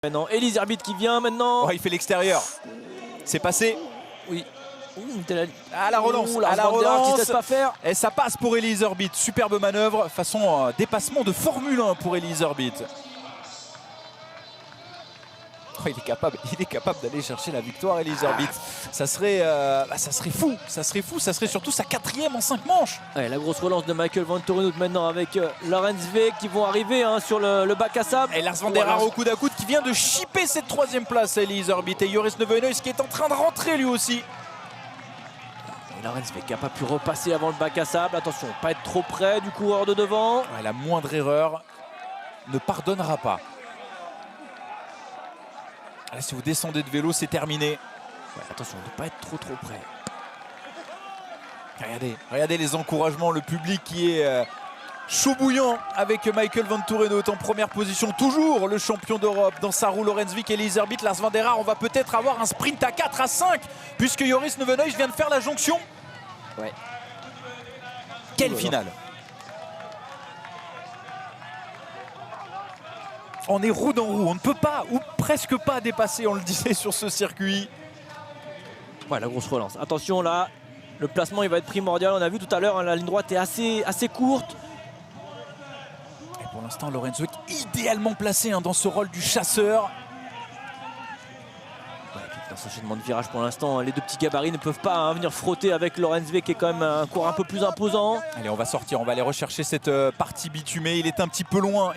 Maintenant, Elise Herbit qui vient maintenant. Oh, il fait l'extérieur. C'est passé. Oui. À la relance. À la relance. Qui se laisse pas faire. Et ça passe pour Elise Herbit. Superbe manœuvre. Façon dépassement de Formule 1 pour Elise Herbit. Oh, il est capable d'aller chercher la victoire, Elise Herbit. Ça serait fou. Ça serait surtout sa 4e en 5 manches. Ouais, la grosse relance de Michael Vantorenhout maintenant avec Lorenz Weg qui vont arriver sur le bac à sable. Et Lars Van der Haar au coude à coude qui vient de chipper cette 3e place, Elise Herbit. Et Joris Nieuwenhuis qui est en train de rentrer lui aussi. Et Lorenz Weg qui n'a pas pu repasser avant le bac à sable. Attention, pas être trop près du coureur de devant. Ouais, la moindre erreur ne pardonnera pas. Là, si vous descendez de vélo, c'est terminé. Ouais, attention, ne pas être trop près. Regardez les encouragements, le public qui est chaud bouillant avec Michael Vantorenhout en première position. Toujours le champion d'Europe dans sa roue. Lorenz Weg, Elise Herbit, Lars Van der Haar. On va peut-être avoir un sprint à 4, à 5 puisque Joris Nieuwenhuis vient de faire la jonction. Ouais. Quelle finale! On est roue dans roue, on ne peut pas ou presque pas dépasser, on le disait sur ce circuit. Ouais, la grosse relance. Attention là, le placement il va être primordial. On a vu tout à l'heure, la ligne droite est assez courte. Et pour l'instant, Lorenz Weg idéalement placé dans ce rôle du chasseur. Ouais, dans ce enchaînement de virage pour l'instant, les deux petits gabarits ne peuvent pas venir frotter avec Lorenz Weg qui est quand même un cours un peu plus imposant. Allez, on va sortir, on va aller rechercher cette partie bitumée. Il est un petit peu loin,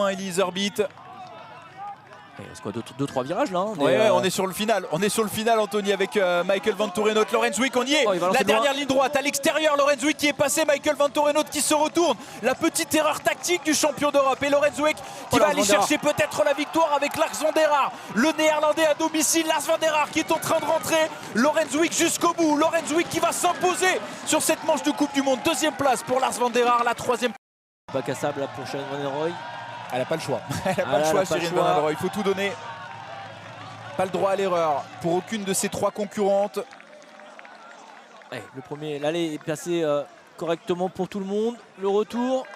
Elise Herbit. Il reste quoi, 2-3 virages là on est sur le final. On est sur le final, Anthony, avec Michael Vantorenhout. Lorenz Weg, on y est. La dernière ligne droite à l'extérieur. Lorenz Weg qui est passé. Michael Vantorenhout qui se retourne. La petite erreur tactique du champion d'Europe. Et Lorenz Weg qui va aller chercher peut-être la victoire avec Lars Van der Haar. Le néerlandais à domicile. Lars Van der Haar qui est en train de rentrer. Lorenz Weg jusqu'au bout. Lorenz Weg qui va s'imposer sur cette manche de Coupe du Monde. 2e place pour Lars Van der Haar. La 3e. Bac à sable là pour Shirin Van Anrooij. Elle n'a pas le choix. Elle n'a pas le choix, Shirin Van Anrooij. Il faut tout donner. Pas le droit à l'erreur pour aucune de ces 3 concurrentes. Ouais, le premier, l'aller est placé correctement pour tout le monde. Le retour.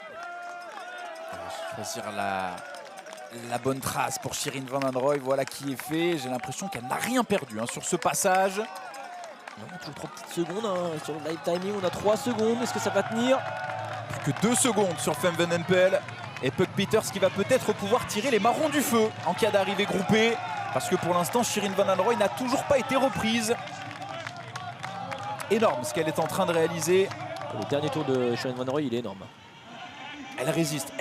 Choisir la bonne trace pour Shirin Van Anrooij. Voilà qui est fait. J'ai l'impression qu'elle n'a rien perdu sur ce passage. On a toujours 3 petites secondes sur le live timing. On a 3 secondes. Est-ce que ça va tenir? Plus que 2 secondes sur Fem Van Empel. Et Puck Peters qui va peut-être pouvoir tirer les marrons du feu en cas d'arrivée groupée. Parce que pour l'instant, Shirin Van Anrooij n'a toujours pas été reprise. Énorme ce qu'elle est en train de réaliser. Le dernier tour de Shirin Van Anrooij, il est énorme. Elle résiste,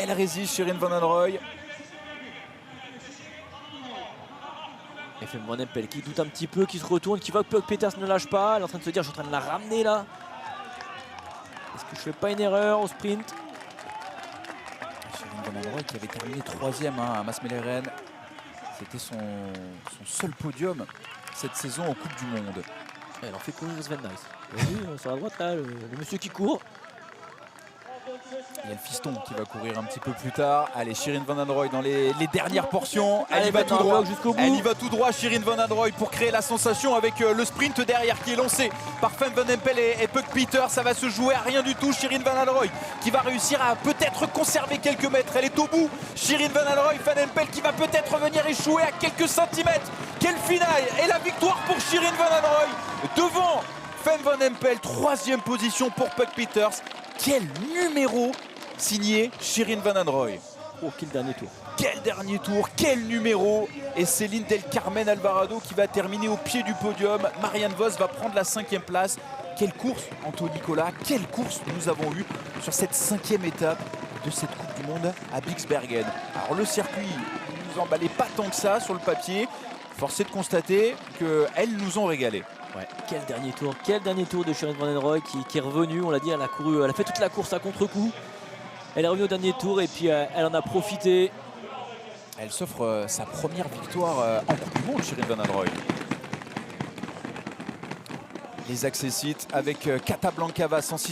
Shirin Van Anrooij. Et Fem Van Empel qui doute un petit peu, qui se retourne, qui voit que Puck Peters ne lâche pas. Elle est en train de se dire, je suis en train de la ramener là. Est-ce que je fais pas une erreur au sprint? Shirin Van Anrooij qui avait terminé 3e à Maasmechelen. C'était son seul podium cette saison en Coupe du Monde. Elle en fait courir Sven Nys. Oui, sur la droite là, le monsieur qui court. Il y a le fiston qui va courir un petit peu plus tard. Allez, Shirin Van Anrooij dans les dernières portions. Elle y va tout droit. Elle y va tout droit, Shirin Van Anrooij, pour créer la sensation avec le sprint derrière qui est lancé par Fem Van Empel et Puck Peters. Ça va se jouer à rien du tout. Shirin Van Anrooij qui va réussir à peut-être conserver quelques mètres. Elle est au bout. Shirin Van Anrooij, Van Empel qui va peut-être venir échouer à quelques centimètres. Quelle finale! Et la victoire pour Shirin Van Anrooij devant Fem Van Empel. 3e position pour Puck Peters. Quel numéro signé Shirin Van Anrooij. Oh, quel dernier tour. Quel dernier tour, quel numéro. Et Céline Del Carmen Alvarado qui va terminer au pied du podium. Marianne Vos va prendre la 5e place. Quelle course, Anthony Nicolas, quelle course nous avons eu sur cette 5e étape de cette Coupe du Monde à Bixbergen. Alors le circuit ne nous emballait pas tant que ça sur le papier. Force est de constater qu'elles nous ont régalé. Ouais, quel dernier tour de Shirin Van Anrooij qui est revenu, on l'a dit, elle a fait toute la course à contre-coup. Elle est revenue au dernier tour et puis elle en a profité. Elle s'offre sa première victoire en Coupe du Monde, Shirin Van Anrooij. Les accessites avec Catablancavas en 6e.